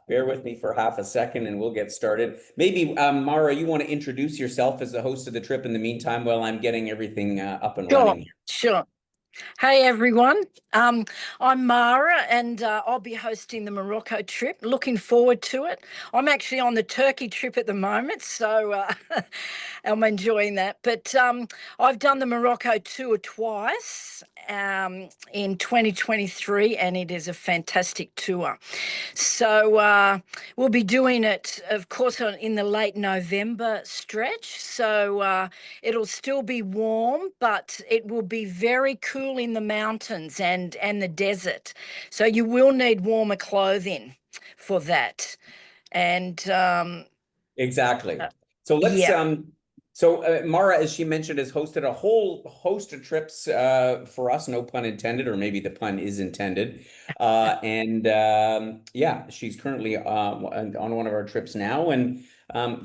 Bear with me for half a second and we'll get started. Maybe, Mara, you want to introduce yourself as the host of the trip in the meantime while I'm getting everything up and Sure, running here. sure. Hey everyone, I'm Mara and I'll be hosting the Morocco trip. Looking forward to it. I'm actually on the Turkey trip at the moment, so I'm enjoying that. But I've done the Morocco tour twice in 2023, and it is a fantastic tour. So we'll be doing it, of course, in the late November stretch. So it'll still be warm, but it will be very cool in the mountains and the desert. So you will need warmer clothing for that. And Exactly. uh, So let's yeah, Mara, as she mentioned, has hosted a whole host of trips for us, no pun intended, or maybe the pun is intended. And yeah, she's currently on one of our trips now, and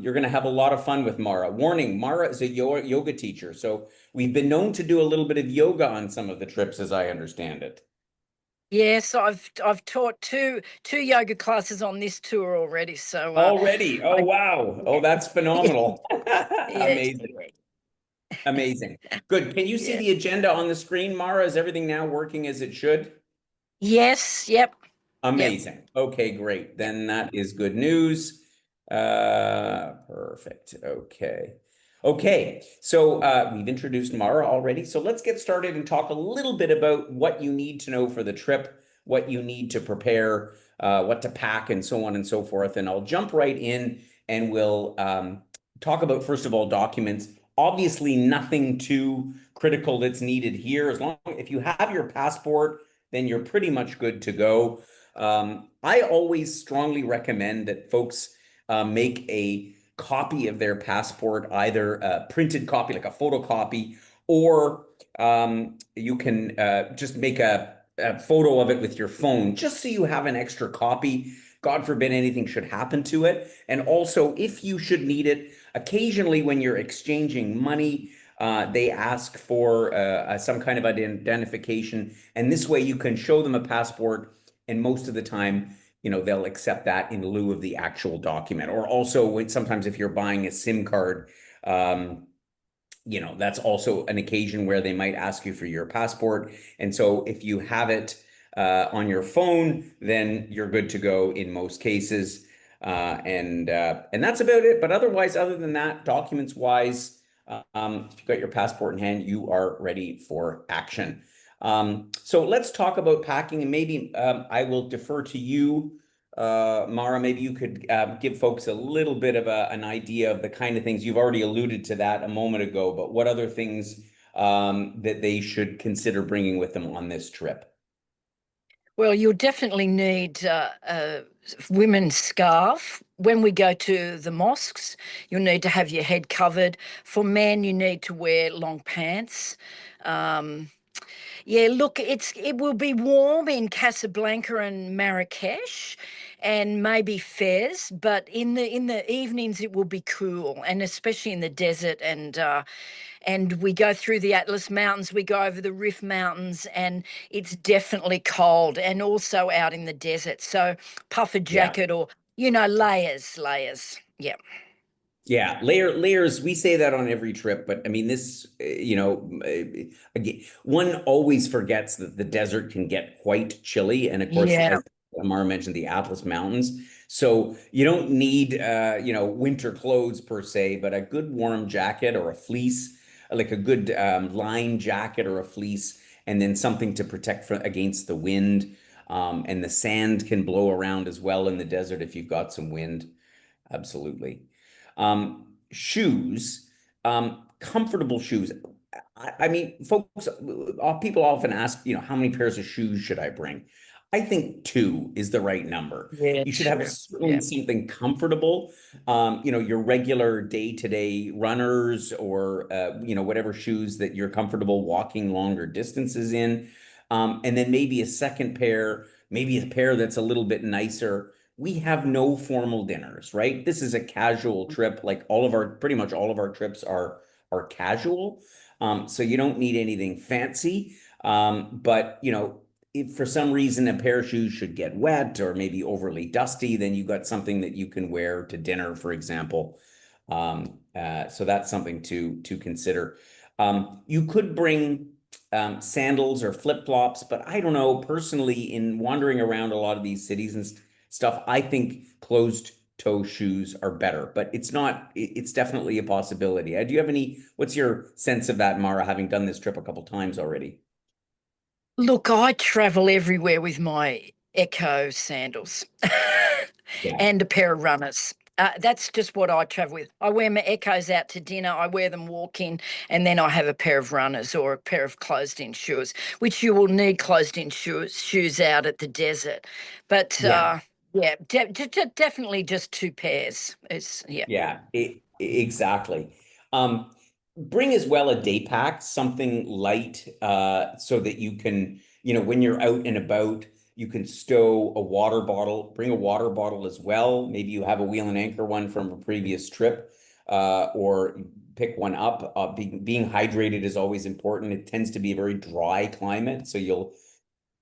you're going to have a lot of fun with Mara. Warning, Mara is a yoga teacher, so we've been known to do a little bit of yoga on some of the trips, as I understand it. yes, I've taught two yoga classes on this tour already. So Already. Oh, I wow. Oh, yeah, that's phenomenal. yeah, Amazing. Amazing. Good. Can you see yeah. the agenda on the screen, Mara? Is everything now working as it should? Yes, yep, yep. Amazing. Okay, great. Yep. Then that is good news. Perfect. Okay. Okay. So we've introduced Mara already. So let's get started and talk a little bit about what you need to know for the trip, what you need to prepare, what to pack, and so on and so forth. And I'll jump right in and we'll talk about, first of all, documents. Obviously, nothing too critical that's needed here. As long if you have your passport, then you're pretty much good to go. I always strongly recommend that folks make a copy of their passport, either a printed copy, like a photocopy, or you can just make a photo of it with your phone, just so you have an extra copy. God forbid anything should happen to it. And also, if you should need it, occasionally when you're exchanging money, they ask for some kind of identification, and this way you can show them a passport, and most of the time, they'll accept that in lieu of the actual document. Or also, when sometimes if you're buying a SIM card, um, that's also an occasion where they might ask you for your passport. And so if you have it on your phone, then you're good to go in most cases. And that's about it. But otherwise, other than that, documents wise, if you've got your passport in hand, you are ready for action. So let's talk about packing, and maybe I will defer to you, Mara. Maybe you could give folks a little bit of an idea of the kind of things you've already alluded to that a moment ago, but what other things that they should consider bringing with them on this trip? Well, you'll definitely need a women's scarf. When we go to the mosques, you'll need to have your head covered. For men, you need to wear long pants. Um, yeah, look, it will be warm in Casablanca and Marrakesh and maybe Fez, but in the evenings it will be cool, and especially in the desert and we go through the Atlas Mountains, we go over the Rift Mountains, and it's definitely cold, and also out in the desert. So puffer Yeah. jacket or layers. Yeah. Yeah, layers. We say that on every trip, but I mean this. Again, one always forgets that the desert can get quite chilly, and of course, Yeah. as Amar mentioned, the Atlas Mountains. So you don't need winter clothes per se, but a good warm jacket or a fleece, like a good lined jacket or a fleece, and then something to protect against the wind. And the sand can blow around as well in the desert if you've got some wind. Absolutely. Shoes, comfortable shoes. I mean, folks, people often ask, how many pairs of shoes should I bring? I think two is the right number. Yeah, You should have true. certainly Yeah. something comfortable, your regular day-to-day runners or, whatever shoes that you're comfortable walking longer distances in. And then maybe a second pair, maybe a pair that's a little bit nicer. We have no formal dinners, right? This is a casual trip. Like pretty much all of our trips are casual. So you don't need anything fancy. But if for some reason a pair of shoes should get wet or maybe overly dusty, then you've got something that you can wear to dinner, for example. So that's something to consider. You could bring sandals or flip-flops, but I don't know, personally, in wandering around a lot of these cities and stuff, I think closed toe shoes are better, but it's not, it's definitely a possibility. Do you have what's your sense of that, Mara, having done this trip a couple times already? Look, I travel everywhere with my Echo sandals Yeah. and a pair of runners. That's just what I travel with. I wear my Echoes out to dinner, I wear them walking, and then I have a pair of runners or a pair of closed-in shoes, which you will need closed-in shoes out at the desert. But Yeah. yeah, definitely just two pairs. It's yeah, Yeah, exactly. Um, Bring as well a day pack, something light, so that you can, when you're out and about, you can stow a water bottle. Bring a water bottle as well. Maybe you have a wheel and anchor one from a previous trip, or pick one up. Being hydrated is always important. It tends to be a very dry climate, so you'll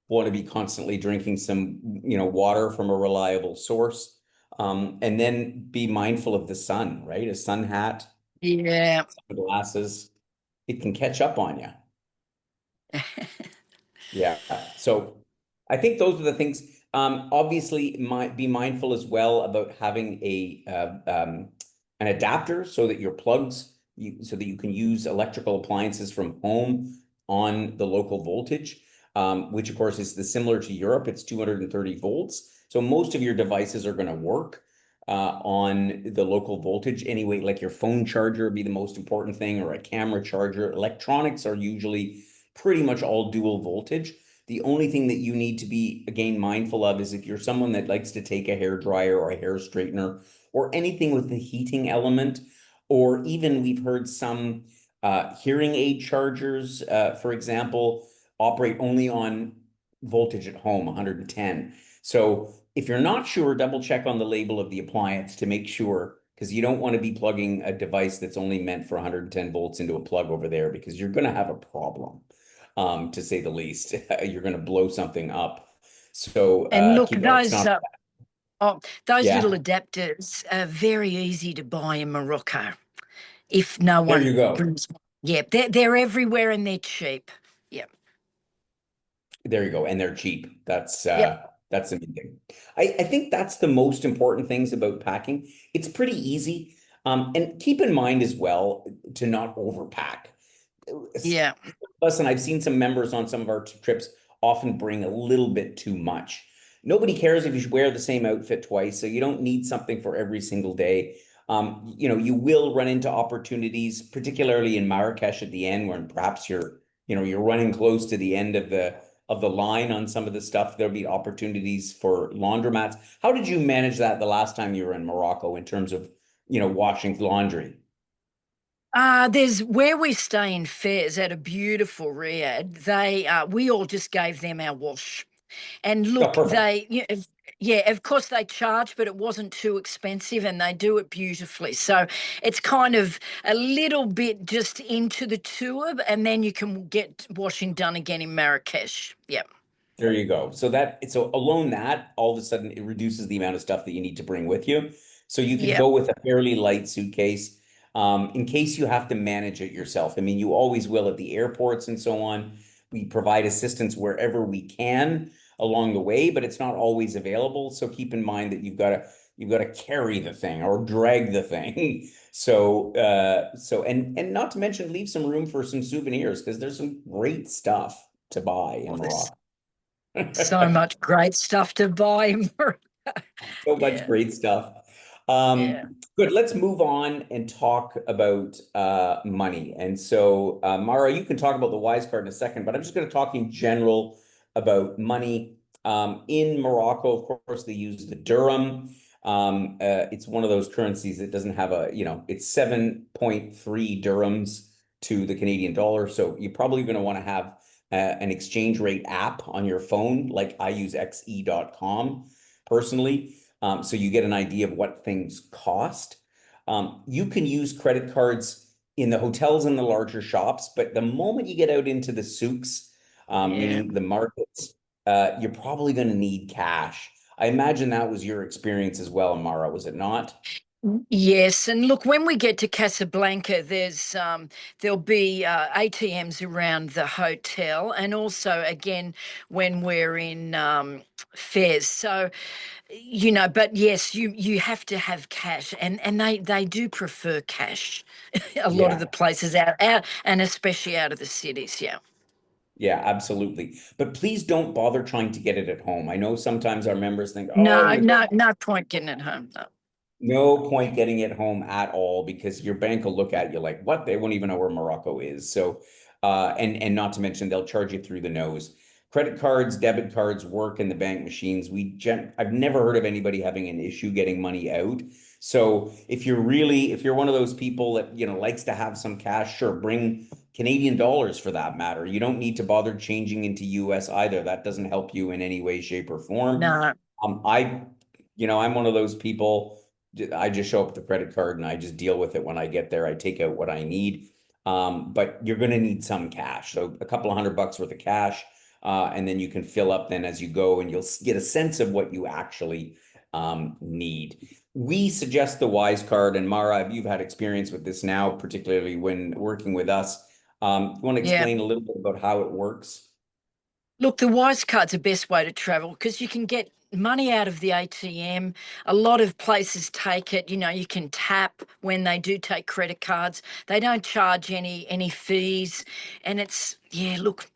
want to be constantly drinking some, water from a reliable source. And then be mindful of the sun, right? A sun hat, yeah. glasses, it can catch up on you. Yeah. So I think those are the things. Obviously, might be mindful as well about having an adapter so that your plugs, so that you can use electrical appliances from home on the local voltage, which of course is similar to Europe. It's 230 volts. So most of your devices are going to work on the local voltage anyway. Like your phone charger would be the most important thing, or a camera charger. Electronics are usually pretty much all dual voltage. The only thing that you need to be, again, mindful of is if you're someone that likes to take a hair dryer or a hair straightener or anything with the heating element, or even we've heard some hearing aid chargers, for example, operate only on voltage at home, 110. So if you're not sure, double check on the label of the appliance to make sure, because you don't want to be plugging a device that's only meant for 110 volts into a plug over there, because you're going to have a problem, to say the least. You're going to blow something up. So And look, it's not, those little yeah, adapters are very easy to buy in Morocco if no there one you go. brings one. Yeah, they're everywhere and they're cheap. Yeah. There you go. And they're cheap. Yep. That's the main thing. I think that's the most important things about packing. It's pretty easy. And keep in mind as well to not overpack. Yeah. Listen, I've seen some members on some of our trips often bring a little bit too much. Nobody cares if you wear the same outfit twice, so you don't need something for every single day. You will run into opportunities, particularly in Marrakesh at the end, when perhaps you're running close to the end of the line on some of the stuff. There'll be opportunities for laundromats. How did you manage that the last time you were in Morocco in terms of, washing laundry? There's where we stay in Fez at a beautiful riad. We all just gave them our wash. And Oh, look, perfect. yeah, of course they charge, but it wasn't too expensive and they do it beautifully. So it's kind of a little bit just into the tour, and then you can get washing done again in Marrakesh. Yep. There you go. So alone that all of a sudden it reduces the amount of stuff that you need to bring with you. So you could Yep. go with a fairly light suitcase, in case you have to manage it yourself. I mean, you always will at the airports and so on. We provide assistance wherever we can along the way, but it's not always available. So keep in mind that you've got to carry the thing or drag the thing. And not to mention leave some room for some souvenirs, because there's some great stuff to buy in Oh, there's Morocco. so much great stuff to buy in Morocco. So much Yeah. great stuff. Yeah. Good. Let's move on and talk about money. And so, Mara, you can talk about the Wise card in a second, but I'm just going to talk in general about money. In Morocco, of course, they use the dirham. It's one of those currencies that doesn't have it's 7.3 dirhams to the Canadian dollar. So you're probably going to want to have an exchange rate app on your phone, like I use xe.com personally. So you get an idea of what things cost. You can use credit cards in the hotels and the larger shops, but the moment you get out into the souks, Yeah. meaning the markets, you're probably going to need cash. I imagine that was your experience as well, Amara, was it not? Yes, and look, when we get to Casablanca, there'll be ATMs around the hotel, and also again when we're in Fez. So, but yes, you have to have cash, and they do prefer cash. A lot of Yeah. the places out, and especially out of the cities. Yeah. Yeah, absolutely. But please don't bother trying to get it at home. I know sometimes our members think, oh, No, we've got no point getting it home. No. no point getting it home at all because your bank will look at you like, what? They won't even know where Morocco is. So, and not to mention they'll charge you through the nose. Credit cards, debit cards work in the bank machines. I've never heard of anybody having an issue getting money out. So if you're one of those people that, likes to have some cash, sure, bring Canadian dollars for that matter. You don't need to bother changing into US either. That doesn't help you in any way, shape, or form. No. I, I'm one of those people. I just show up with the credit card and I just deal with it when I get there. I take out what I need. But you're going to need some cash. So a couple of $100 worth of cash. And then you can fill up then as you go and you'll get a sense of what you actually need. We suggest the Wise card. And Mara, you've had experience with this now, particularly when working with us. You want to Yeah. explain a little bit about how it works? Look, the Wise Card's the best way to travel because you can get money out of the ATM. A lot of places take it. You can tap when they do take credit cards. They don't charge any fees, and it's yeah. Look,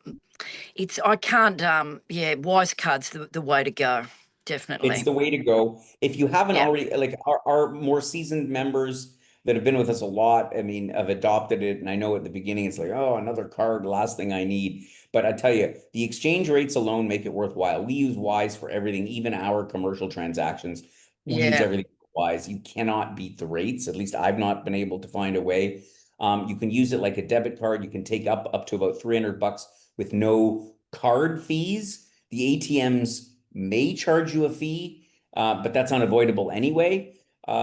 it's I can't. Yeah, Wise Card's the way to go. It's Definitely. the way to go. If you haven't Yeah. already, like our more seasoned members that have been with us a lot, I mean, have adopted it. And I know at the beginning it's like, oh, another card, last thing I need. But I tell you, the exchange rates alone make it worthwhile. We use Wise for everything, even our commercial transactions. We use Yeah. everything Wise. You cannot beat the rates. At least I've not been able to find a way. You can use it like a debit card. You can take up to about $300 with no card fees. The ATMs may charge you a fee, but that's unavoidable anyway. The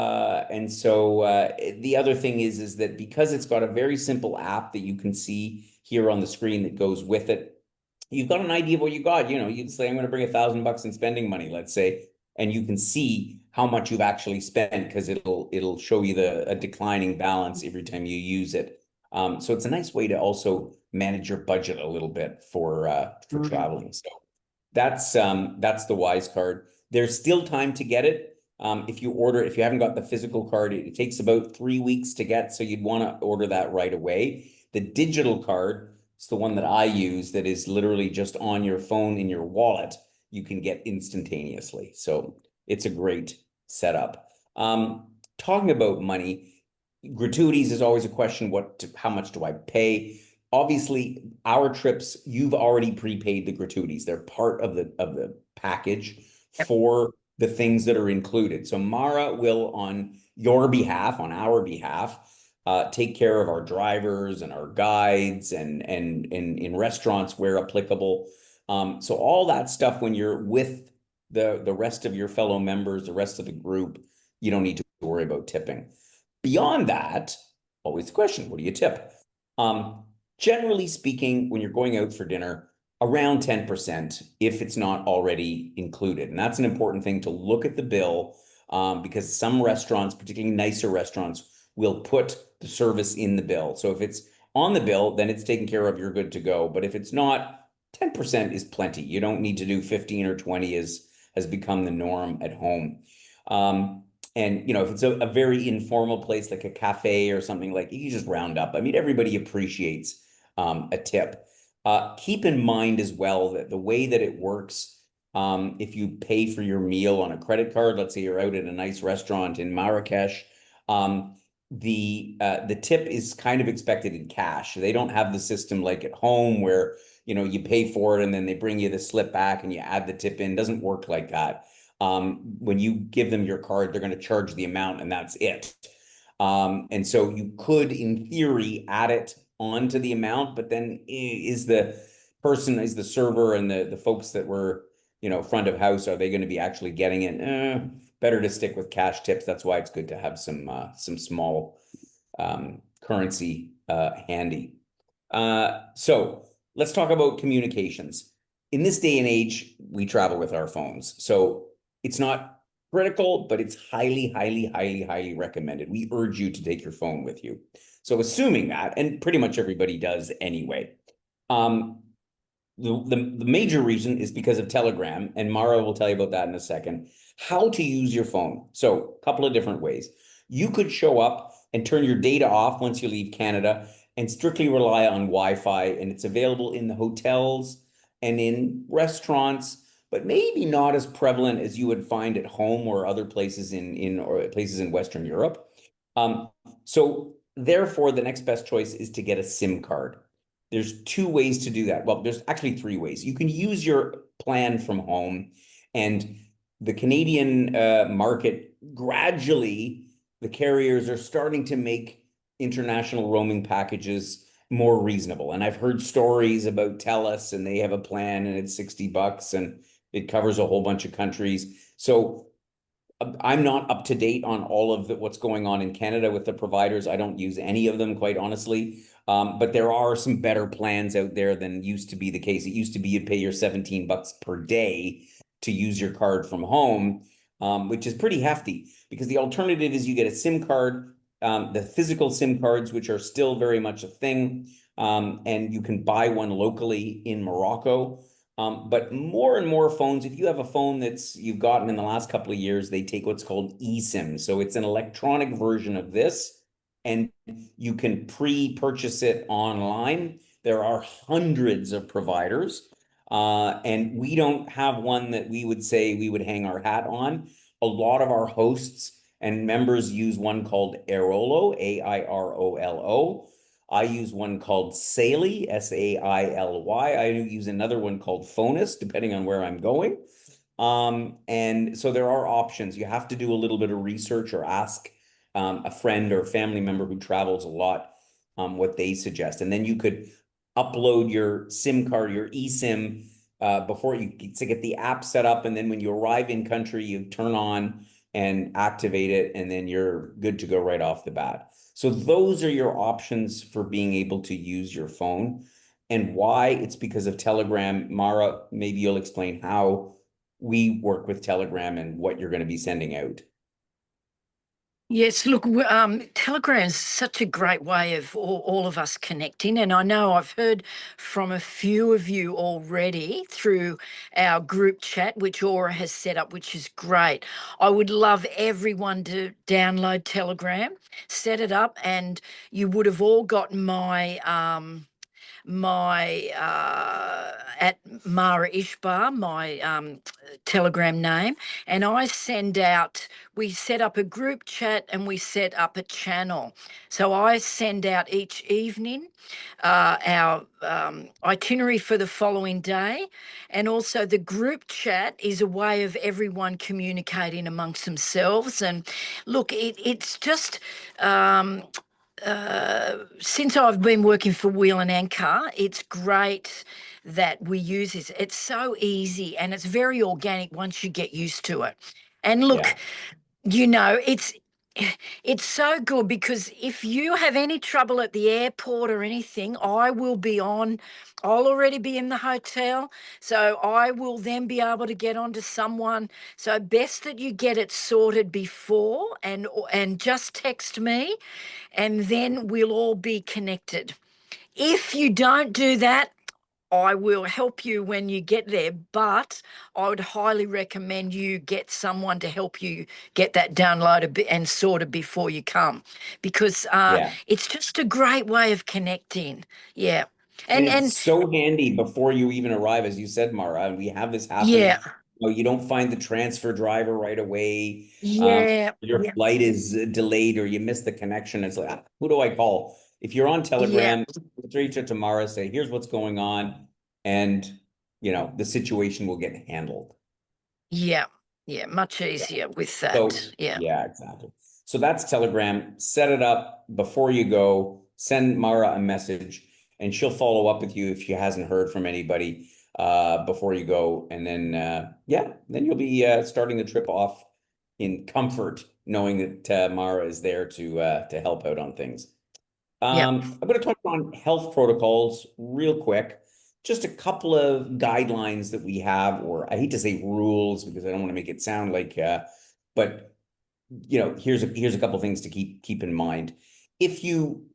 other thing is that because it's got a very simple app that you can see here on the screen that goes with it, you've got an idea of what you got. You can say, I'm going to bring $1,000 in spending money, let's say, and you can see how much you've actually spent because it'll show you a declining balance every time you use it. So it's a nice way to also manage your budget a little bit for Mm. traveling. So that's the Wise card. There's still time to get it. If you haven't got the physical card, it takes about 3 weeks to get, so you'd want to order that right away. The digital card, it's the one that I use that is literally just on your phone in your wallet. You can get instantaneously. So it's a great setup. Talking about money, gratuities is always a question. How much do I pay? Obviously, our trips, you've already prepaid the gratuities. They're part of the package Yep. for the things that are included. So Mara will, on your behalf, on our behalf, take care of our drivers and our guides and in restaurants where applicable. So all that stuff when you're with the rest of your fellow members, the rest of the group, you don't need to worry about tipping. Beyond that, always the question, what do you tip? Um, Generally speaking, when you're going out for dinner, around 10% if it's not already included. And that's an important thing to look at the bill because some restaurants, particularly nicer restaurants, will put the service in the bill. So if it's on the bill, then it's taken care of, you're good to go. But if it's not, 10% is plenty. You don't need to do 15 or 20 as has become the norm at home. And if it's a very informal place like a cafe or something, like you just round up. I mean, everybody appreciates a tip. Keep in mind as well that the way that it works, if you pay for your meal on a credit card, let's say you're out at a nice restaurant in Marrakesh, the tip is kind of expected in cash. They don't have the system like at home where you pay for it and then they bring you the slip back and you add the tip in. It doesn't work like that. When you give them your card, they're going to charge the amount and that's it. And so you could, in theory, add it onto the amount, but then is the server and the folks that were, front of house, are they going to be actually getting it? Better to stick with cash tips. That's why it's good to have some small currency handy. So let's talk about communications. in this day and age, we travel with our phones. So it's not critical, but it's highly, highly, highly, highly recommended. We urge you to take your phone with you. So assuming that, and pretty much everybody does anyway. Um, the major reason is because of Telegram, and Mara will tell you about that in a second. How to use your phone. So, a couple of different ways. You could show up and turn your data off once you leave Canada and strictly rely on Wi-Fi, and it's available in the hotels and in restaurants, but maybe not as prevalent as you would find at home or other places in or places in Western Europe. Um, so therefore, the next best choice is to get a SIM card. There's two ways to do that. Well, there's actually three ways. You can use your plan from home, and the Canadian market gradually, the carriers are starting to make international roaming packages more reasonable. And I've heard stories about TELUS, and they have a plan, and it's $60, and it covers a whole bunch of countries. So I'm not up to date on all of what's going on in Canada with the providers. I don't use any of them, quite honestly. But there are some better plans out there than used to be the case. It used to be you'd pay your $17 per day to use your card from home, which is pretty hefty because the alternative is you get a SIM card, the physical SIM cards, which are still very much a thing, and you can buy one locally in Morocco. But more and more phones, if you have a phone that's you've gotten in the last couple of years, they take what's called eSIM. So it's an electronic version of this, and you can pre-purchase it online. There are hundreds of providers, and we don't have one that we would say we would hang our hat on. A lot of our hosts and members use one called Airolo, Airolo. I use one called Saily, Saily. I use another one called Phonus, depending on where I'm going. And so there are options. You have to do a little bit of research or ask a friend or family member who travels a lot what they suggest. And then you could upload your SIM card, your eSIM, before you to get the app set up. And then when you arrive in country, you turn on and activate it, and then you're good to go right off the bat. So those are your options for being able to use your phone. And why? It's because of Telegram. Mara, maybe you'll explain how we work with Telegram and what you're going to be sending out. Yes, look, Telegram's such a great way of all of us connecting. And I know I've heard from a few of you already through our group chat, which Aura has set up, which is great. I would love everyone to download Telegram, set it up, and you would have all got my at Mara Ishbar, my Telegram name, and I send out. We set up a group chat and we set up a channel. So I send out each evening our itinerary for the following day, and also the group chat is a way of everyone communicating amongst themselves. And look, it's just. Since I've been working for Wheel and Anchor, it's great that we use this. It's so easy and it's very organic once you get used to it. And look, Yeah. you know, it's so good because if you have any trouble at the airport or anything, I will be on. I'll already be in the hotel, so I will then be able to get onto someone. So best that you get it sorted before and just text me, and then we'll all be connected. If you don't do that, I will help you when you get there, but I would highly recommend you get someone to help you get that downloaded and sorted before you come, because Yeah. it's just a great way of connecting. Yeah, And and it's so handy before you even arrive, as you said, Mara. And we have this happen. yeah, You don't find the transfer driver right away. yeah, Your yeah, flight is delayed or you miss the connection. It's like, who do I call? If you're on yeah, Telegram, reach out to Mara, say, here's what's going on. And, the situation will get handled. yeah, yeah. Much easier with that. So Yeah, yeah, exactly. So that's Telegram. Set it up before you go. Send Mara a message, and she'll follow up with you if she hasn't heard from anybody before you go. And then yeah, then you'll be starting the trip off in comfort, knowing that Mara is there to help out on things. yeah, I'm going to talk on health protocols real quick. just a couple of guidelines that we have, or I hate to say rules because I don't want to make it sound like, but here's a couple things to keep in mind. If you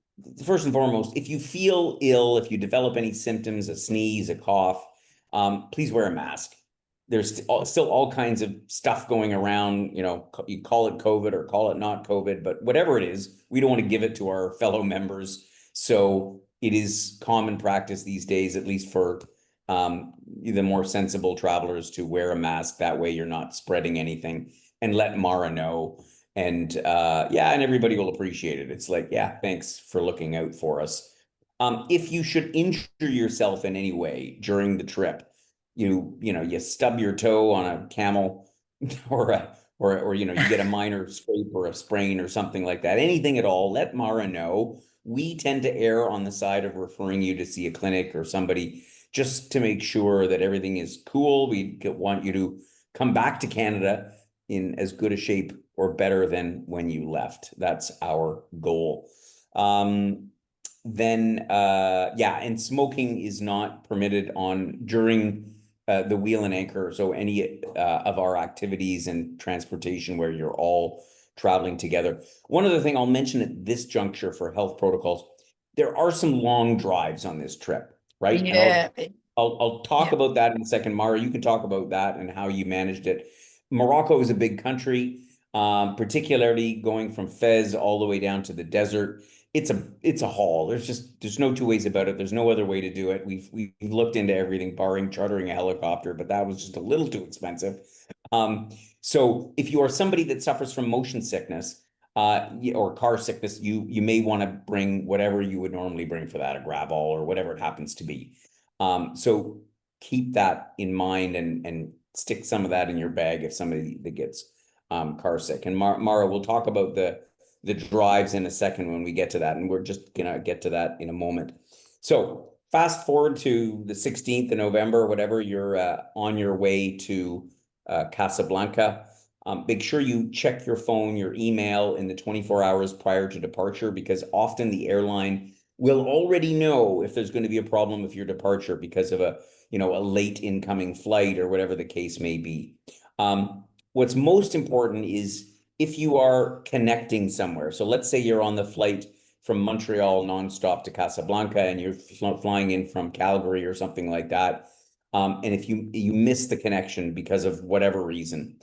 First and foremost, if you feel ill, if you develop any symptoms, a sneeze, a cough, please wear a mask. There's still all kinds of stuff going around. You call it COVID or call it not COVID, but whatever it is, we don't want to give it to our fellow members. So it is common practice these days, at least for the more sensible travelers, to wear a mask. That way, you're not spreading anything. And let Mara know. And yeah, and everybody will appreciate it. It's like, yeah, thanks for looking out for us. If you should injure yourself in any way during the trip, you stub your toe on a camel, or you get a minor scrape or a sprain or something like that. Anything at all, let Mara know. We tend to err on the side of referring you to see a clinic or somebody, just to make sure that everything is cool. We want you to come back to Canada in as good a shape or better than when you left. That's our goal. Then yeah, and smoking is not permitted on during the wheel and anchor. So any of our activities and transportation where you're all traveling together. One other thing I'll mention at this juncture for health protocols, there are some long drives on this trip, right? And Yeah. I'll talk Yeah. about that in a second. Mara, you can talk about that and how you managed it. Morocco is a big country, particularly going from Fez all the way down to the desert. It's a haul. There's no two ways about it. There's no other way to do it. We've looked into everything, barring chartering a helicopter, but that was just a little too expensive. So if you are somebody that suffers from motion sickness, or car sickness, you may want to bring whatever you would normally bring for that, a grab all or whatever it happens to be. So keep that in mind and stick some of that in your bag if somebody that gets car sick. And Mara, we'll talk about the drives in a second when we get to that, and we're just gonna get to that in a moment. So fast forward to the 16th of November, whatever, you're on your way to Casablanca. Make sure you check your phone, your email in the 24 hours prior to departure, because often the airline will already know if there's going to be a problem with your departure because of a late incoming flight or whatever the case may be. What's most important is if you are connecting somewhere. So let's say you're on the flight from Montreal nonstop to Casablanca and you're flying in from Calgary or something like that. And if you miss the connection because of whatever reason,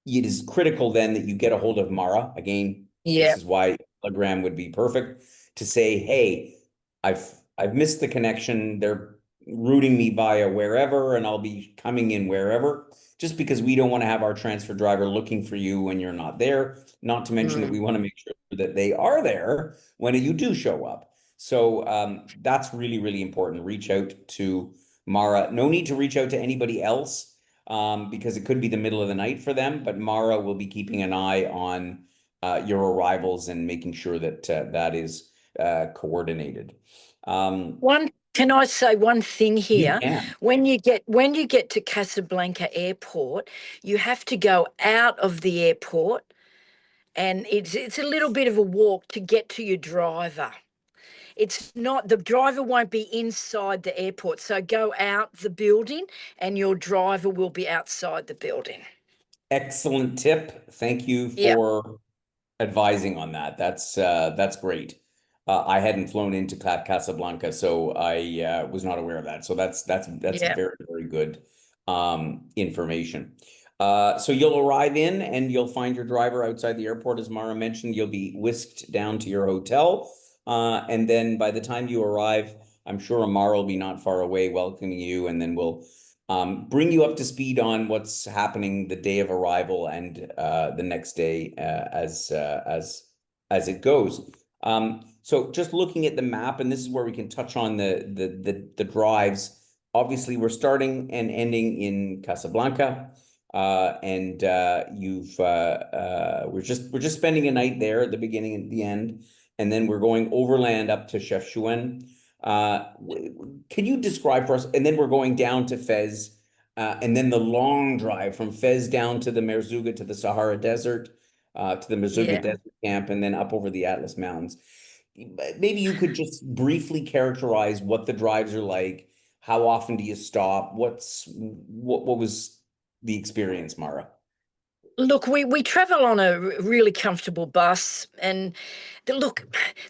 it is critical then that you get a hold of Mara. Again, this Yeah. is why Telegram would be perfect, to say, hey, I've missed the connection. They're routing me via wherever, and I'll be coming in wherever, just because we don't want to have our transfer driver looking for you when you're not there. Not to mention that Mm. we want to make sure that they are there when you do show up. So that's really, really important. Reach out to Mara. No need to reach out to anybody else, because it could be the middle of the night for them, but Mara will be keeping an eye on your arrivals and making sure that that is coordinated. Can I say one thing You here? can. When you get to Casablanca Airport, you have to go out of the airport, and it's a little bit of a walk to get to your driver. It's not, the driver won't be inside the airport, so go out the building and your driver will be outside the building. Excellent tip. Thank you Yeah. for advising on that. That's great. I hadn't flown into Casablanca, so I was not aware of that. So that's Yeah. very, very good information. So you'll arrive in and you'll find your driver outside the airport, as Mara mentioned. You'll be whisked down to your hotel, and then by the time you arrive, I'm sure Amara will be not far away welcoming you, and then we'll bring you up to speed on what's happening the day of arrival and the next day, as it goes. So just looking at the map, and this is where we can touch on the drives. Obviously, we're starting and ending in Casablanca, and we're just spending a night there at the beginning and the end, and then we're going overland up to Chefchaouen. Can you describe for us? And then we're going down to Fez, and then the long drive from Fez down to the Merzouga, to the Sahara Desert, to the Merzouga Yeah. Desert Camp, and then up over the Atlas Mountains. Maybe you could just briefly characterize what the drives are like, How often do you stop? What was the experience, Mara? Look, we travel on a really comfortable bus, and look,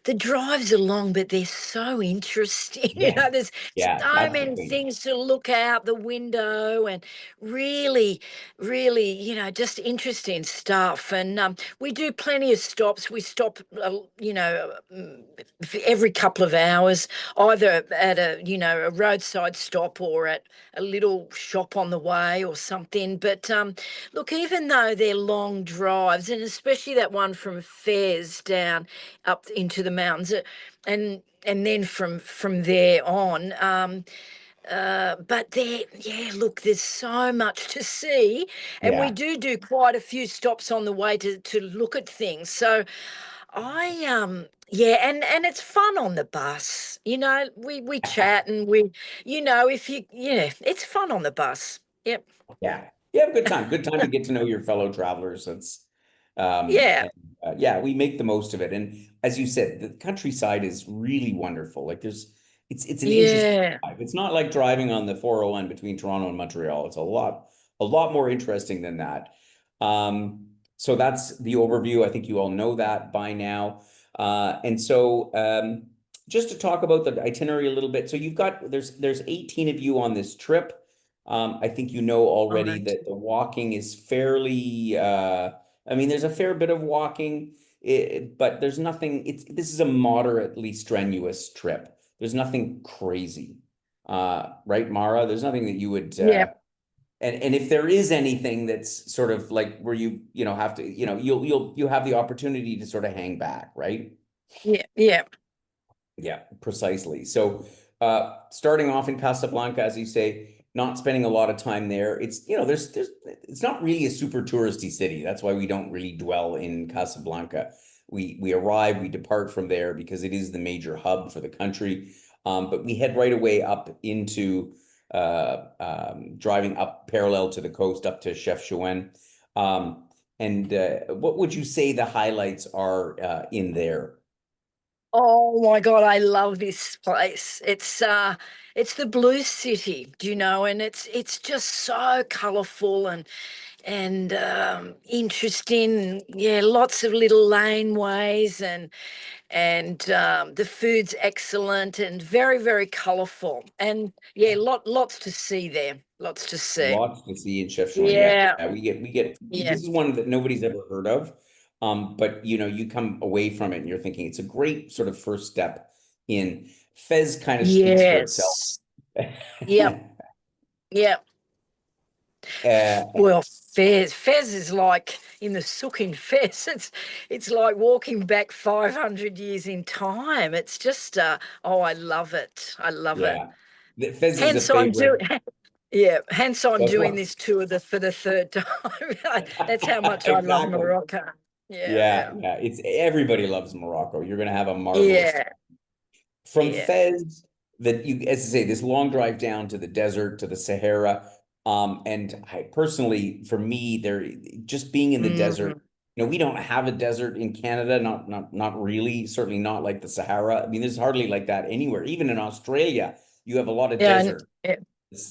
the drives are long, but they're so interesting. Yeah, There's yeah, so that's the many thing. things to look out the window, and really, really, just interesting stuff. And we do plenty of stops. We stop, every couple of hours, either at a roadside stop or at a little shop on the way or something. But look, even though they're long drives, and especially that one from Fez down up into the mountains, and then from there on, but there, yeah, look, there's so much to see, and we Yeah, do quite a few stops on the way to look at things. So yeah, and it's fun on the bus. We chat and if it's fun on the bus. Yep. yeah, you have a good time. Good time to get to know your fellow travelers. That's Yeah. and yeah, we make the most of it. And as you said, the countryside is really wonderful. Like it's an interesting Yeah. drive. It's not like driving on the 401 between Toronto and Montreal. It's a lot more interesting than that. So that's the overview. I think you all know that by now. And so just to talk about the itinerary a little bit. So there's 18 of you on this trip. I think you know already Right. that the walking is fairly, I mean, there's a fair bit of walking, but there's nothing, this is a moderately strenuous trip. There's nothing crazy. Right, Mara? There's nothing that you would, Yeah. and if there is anything that's sort of like where have to, you have the opportunity to sort of hang back, right? Yeah. Yeah. Yeah, precisely. So, starting off in Casablanca, as you say, not spending a lot of time there. It's, it's not really a super touristy city. That's why we don't really dwell in Casablanca. We arrive, we depart from there because it is the major hub for the country. But we head right away up into driving up parallel to the coast up to Chefchaouen. And what would you say the highlights are in there? Oh my God, I love this place. It's the Blue City, do you know? And it's just so colourful and interesting. Yeah, lots of little laneways and the food's excellent and very, very colourful. And yeah, lots to see there. Lots to see. Lots to see in Chefchaouen. Yeah, Yeah, we get. yeah. This is one that nobody's ever heard of, but you come away from it and you're thinking it's a great sort of first step in. Fez kind of speaks for itself. Yes. Yep. Yep. Uh, Well, Fez is like in the sook in Fez. It's like walking back 500 years in time. It's just oh, I love it. I love it. yeah, Fez is a Hence I'm favorite. doing yeah, hence I'm That's doing what. this tour for the third time. That's how much I love Exactly. Morocco. Yeah, Yeah, yeah. yeah. It's everybody loves Morocco. You're gonna have a marvelous Yeah, from yeah. Fez, that you, as I say, this long drive down to the desert, to the Sahara. And I personally, for me, there just being in the desert, Mm, we don't have a desert in Canada, not really, certainly not like the Sahara. I mean, there's hardly like that anywhere. Even in Australia, you have a lot of yeah, desert. yeah,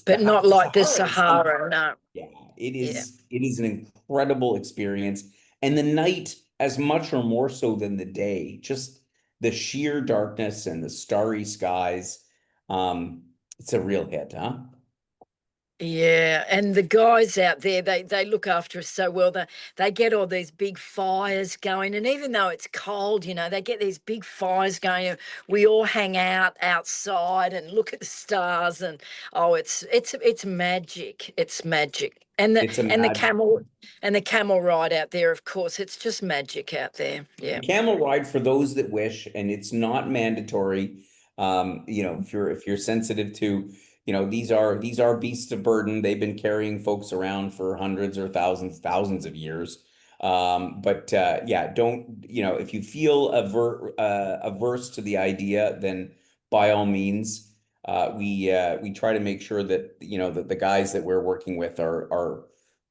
but not The like the Sahara is something. Sahara. No. Yeah, it Yeah. is. It is an incredible experience, and the night, as much or more so than the day, just the sheer darkness and the starry skies. It's a real hit, huh? Yeah, and the guys out there, they look after us so well. They get all these big fires going, and even though it's cold, they get these big fires going. And we all hang out outside and look at the stars, and oh, it's magic. It's magic. And the It's a and the mad. camel ride out there, of course, it's just magic out there. The Yeah. camel ride for those that wish, and it's not mandatory. If you're sensitive to, these are beasts of burden. They've been carrying folks around for hundreds or thousands of years. But yeah, don't, if you feel averse to the idea, then by all means, we try to make sure that that the guys that we're working with are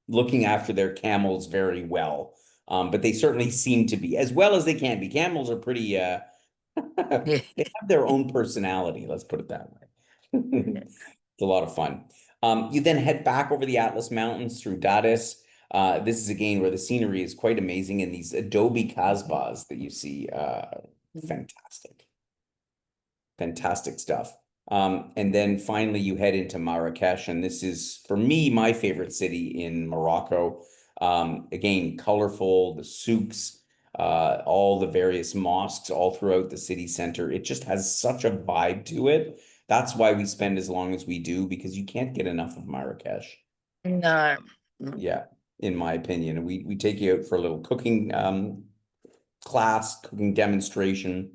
looking after their camels very well. But they certainly seem to be, as well as they can be. Camels are pretty, Yeah. they have their own personality, let's put it that way. It's a lot of fun. You then head back over the Atlas Mountains through Dadis. This is again where the scenery is quite amazing, and these adobe kasbahs that you see, fantastic. Fantastic stuff. And then finally, you head into Marrakesh, and this is, for me, my favorite city in Morocco. Again, colorful, the souks, all the various mosques all throughout the city center. It just has such a vibe to it. That's why we spend as long as we do, because you can't get enough of Marrakesh. No. Yeah, in my opinion. We take you out for a little cooking class, cooking demonstration.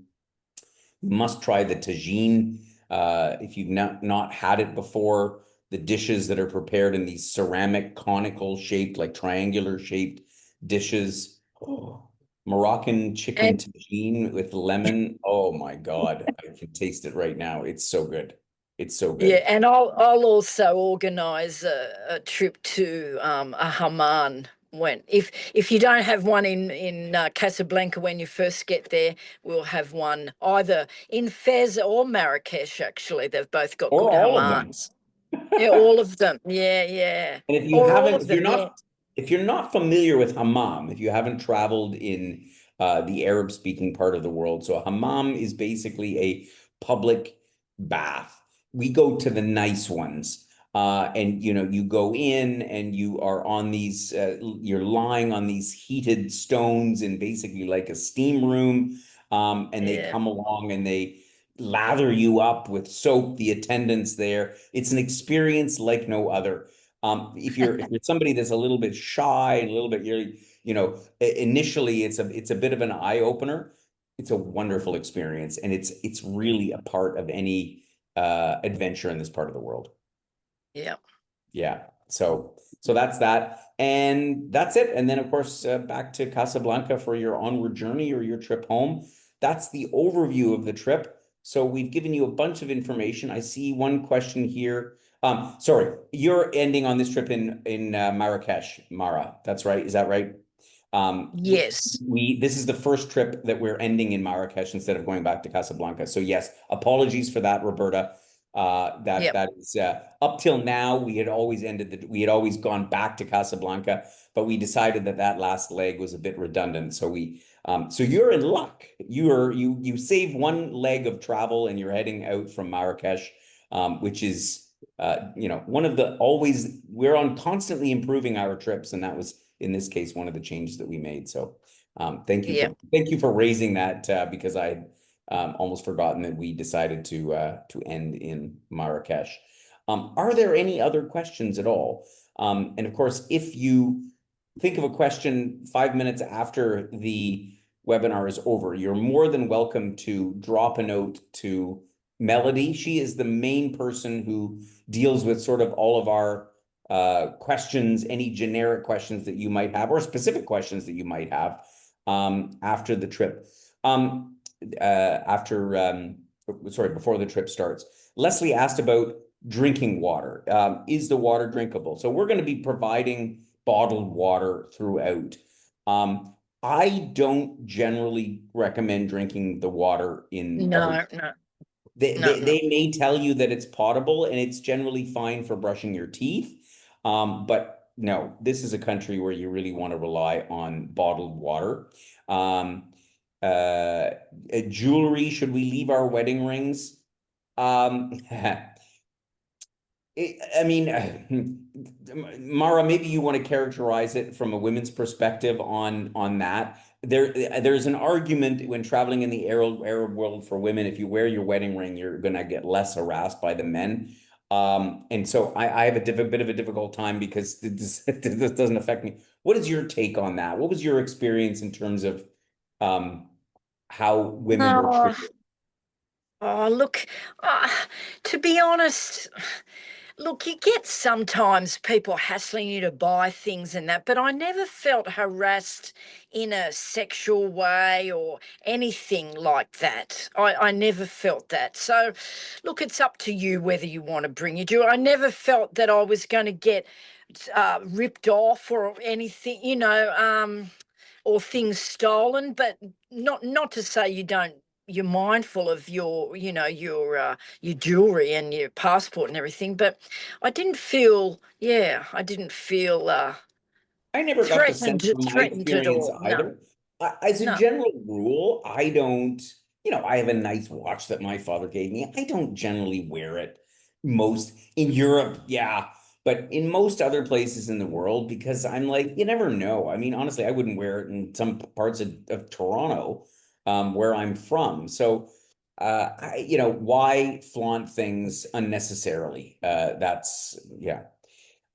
You must try the tagine. If you've not had it before, the dishes that are prepared in these ceramic conical shaped, like triangular shaped dishes. Oh, Moroccan chicken And tagine with lemon. Oh my God, I can taste it right now. It's so good. It's so yeah, good. and I'll also organise a trip to a Hammam when if you don't have one in Casablanca when you first get there, we'll have one either in Fez or Marrakesh. Actually, they've both got Or good all of them. hammams. Yeah, all of them. Yeah, yeah, And if you or all haven't, of them. Yeah, if you're not familiar with hammam, if you haven't traveled in the Arab speaking part of the world, so a hammam is basically a public bath. We go to the nice ones. And you go in and you are on these, you're lying on these heated stones in basically like a steam room. And they yeah, come along and they lather you up with soap, the attendants there. It's an experience like no other. If you're somebody that's a little bit shy, a little bit, initially it's a bit of an eye opener. It's a wonderful experience, and it's really a part of any adventure in this part of the world. yeah, Yeah. So that's that. And that's it. And then of course back to Casablanca for your onward journey or your trip home. That's the overview of the trip. So we've given you a bunch of information. I see one question here. Sorry, you're ending on this trip in Marrakesh, Mara. That's right. Is that right? We, yes, we this is the first trip that we're ending in Marrakesh instead of going back to Casablanca. So yes, apologies for that, Roberta. yeah, That is up till now we had always gone back to Casablanca, but we decided that that last leg was a bit redundant. So you're in luck. You save one leg of travel and you're heading out from Marrakesh, which is one of the always we're on constantly improving our trips, and that was in this case one of the changes that we made. So yeah. thank you for raising that because I almost forgotten that we decided to end in Marrakesh. Are there any other questions at all? And of course, if you think of a question 5 minutes after the webinar is over, you're more than welcome to drop a note to Melody. She is the main person who deals with sort of all of our questions, any generic questions that you might have, or specific questions that you might have after the trip. After sorry, before the trip starts. Leslie asked about drinking water. Is the water drinkable? So we're going to be providing bottled water throughout. I don't generally recommend drinking the water in every. No, no, They, no, they, no. they may tell you that it's potable and it's generally fine for brushing your teeth. But no, this is a country where you really want to rely on bottled water. Um, Jewelry, should we leave our wedding rings? I mean, Mara, maybe you want to characterize it from a women's perspective on that. There's an argument when traveling in the Arab world for women. If you wear your wedding ring, you're gonna get less harassed by the men. And so I have a bit of a difficult time because this doesn't affect me. What is your take on that? What was your experience in terms of um, how women were No. treated? Oh, look, uh, to be honest, look, you get sometimes people hassling you to buy things and that, but I never felt harassed in a sexual way or anything like that. I never felt that. So, look, it's up to you whether you want to bring your jewelry. I never felt that I was going to get ripped off or anything, or things stolen, but not to say you don't. you're mindful of your, your jewelry and your passport and everything. But I didn't feel I never got the sense from my threatened at experience all. No, either. As a no. general rule, I don't, I have a nice watch that my father gave me. I don't generally wear it most in Europe, yeah, but in most other places in the world, because I'm like, you never know. I mean, honestly, I wouldn't wear it in some parts of Toronto, where I'm from. So, why flaunt things unnecessarily? Yeah.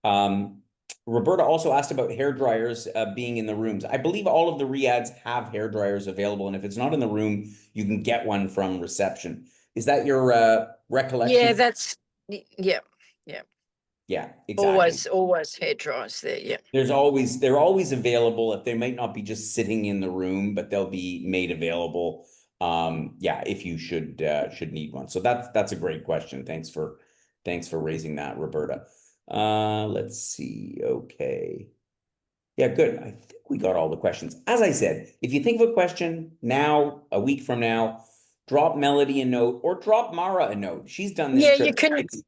Um, Roberta also asked about hair dryers being in the rooms. I believe all of the Riads have hair dryers available, and if it's not in the room, you can get one from reception. Is that your Yeah, recollection? yeah, yeah. Yeah, exactly. Always hair dryers there. Yeah, They're always available. If they might not be just sitting in the room, but they'll be made available. Yeah, if you should need one. So that's a great question. Thanks for raising that, Roberta. Let's see. Okay. Yeah, good. I think we got all the questions. As I said, if you think of a question now, a week from now, drop Melody a note or drop Mara a note. She's done this yeah. You trip can. twice.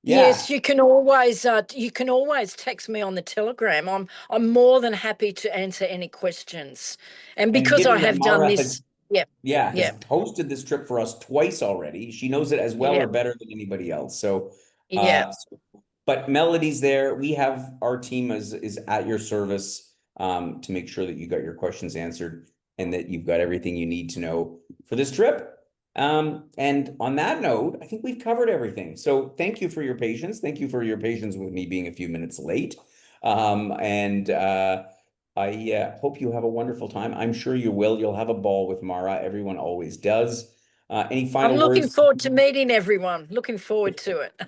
Yeah. Yes, you can always text me on the Telegram. I'm more than happy to answer any questions. And And because I given that have done Mara has, this, yeah, yeah, yeah, has hosted this trip for us twice already, she knows it as well yeah, or better than anybody else. So, yeah. but Melody's there. We have our team is at your service to make sure that you got your questions answered and that you've got everything you need to know for this trip. And on that note, I think we've covered everything. So thank you for your patience. Thank you for your patience with me being a few minutes late. And I hope you have a wonderful time. I'm sure you will. You'll have a ball with Mara. Everyone always does. Any I'm final looking words? forward to meeting everyone. Looking forward to it.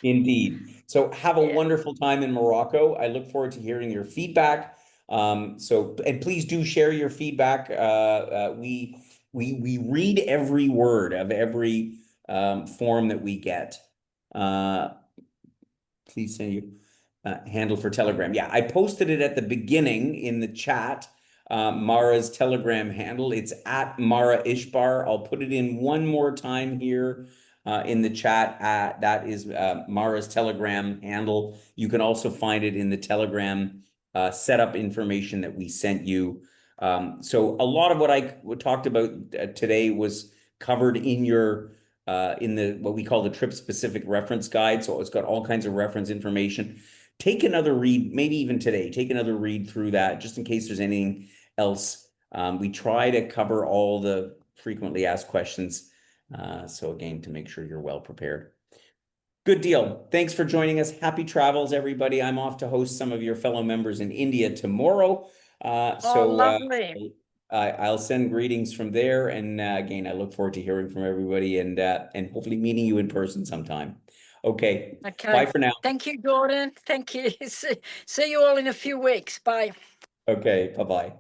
Indeed. So have a Yeah. wonderful time in Morocco. I look forward to hearing your feedback. And please do share your feedback. We read every word of every form that we get. Uh, Please send you handle for Telegram. Yeah, I posted it at the beginning in the chat. Mara's Telegram handle. It's at Mara Ishbar. I'll put it in one more time here in the chat. That is Mara's Telegram handle. You can also find it in the Telegram setup information that we sent you. So a lot of what I talked about today was covered in the what we call the trip specific reference guide. So it's got all kinds of reference information. Take another read, maybe even today, take another read through that just in case there's anything else. We try to cover all the frequently asked questions. So again, to make sure you're well prepared. Good deal. Thanks for joining us. Happy travels, everybody. I'm off to host some of your fellow members in India tomorrow. Uh, Oh, so uh, lovely. I'll send greetings from there. And again, I look forward to hearing from everybody and hopefully meeting you in person sometime. Okay. Bye Okay. for now. Thank you, Gordon. Thank you. See you all in a few weeks. Bye. Okay. Bye-bye.